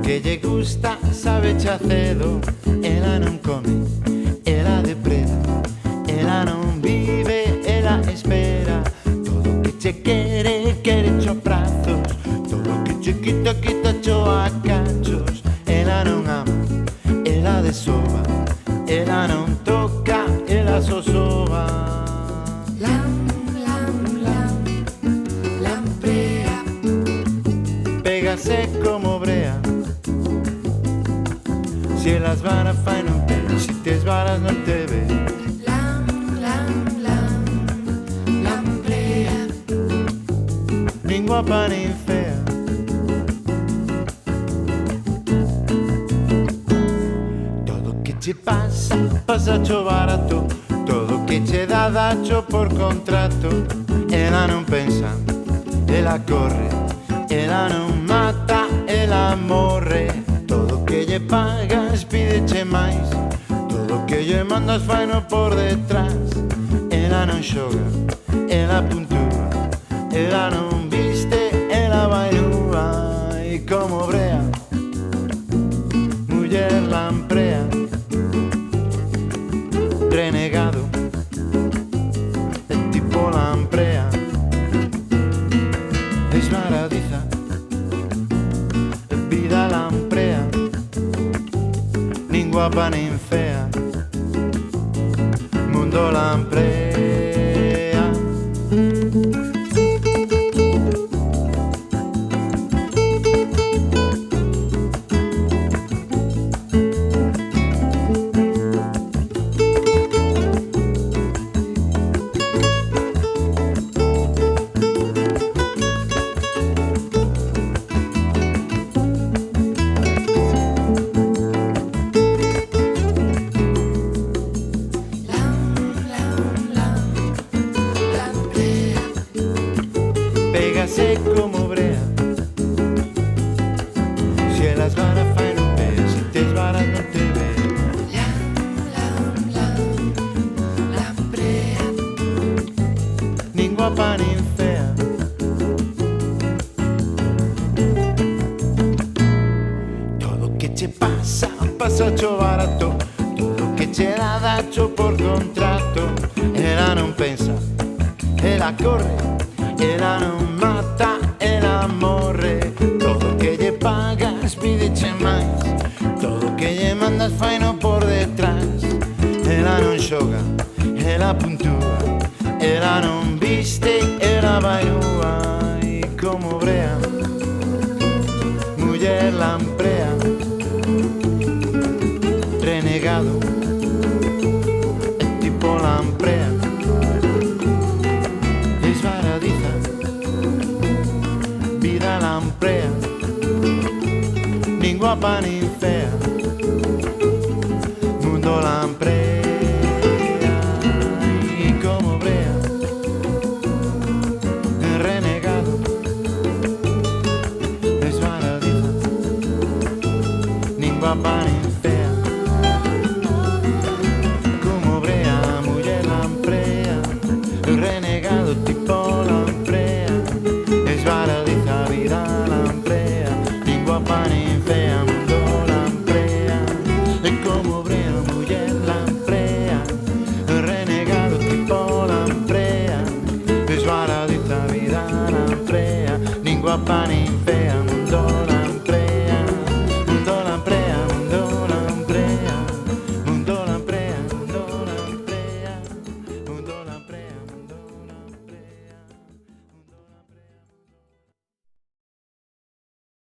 que lle gusta sabe chacedo. Ela non come, ela depreda, ela non vive, ela espera. Todo que che quere, quere cho brazos, todo que che quita, quita cho a cachos. Ela non ama, ela desova, ela non toca, ela sosoba. Lamprea. Pégase como brea. Si elas varas fai non te, si tes varas non te ve. Lamprea. Nin guapa nin fea. Todo que che pasa, pasa cho barato. Todo que che dá, dacho por contrato. Ela non pensa, ela corre, ela non mata, ela morre. Todo que lle pagas, pídeche máis. Todo que lle mandas faino por detrás. Ela non xoga, ela puntúa, ela non viste, ela vai nua. E como brea, muller lamprea. Renegado, é tipo lamprea. Esmaradiza, vida lamprea. Nin guapa nin fea, mundo lamprea. Pégase como brea. Si elas varas fai non ve, si tes varas non te ve. Lamprea. Nin guapa nin fea. Todo que che pasa, pasa cho barato. Todo que che dá, dacho por contrato. Ela non pensa, ela corre, ela non mata, ela morre. Todo que lle pagas, pídeche máis. Todo que lle mandas faino por detrás. Ela non xoga, ela puntúa, ela non viste, ela vai nua. E como brea, muller lamprea. Renegado, é tipo lamprea. Esvaradiza, vida lamprea. Nin guapa nin fea, mundo lamprea. E como brea, renegado, esvaradiza, nin guapa nin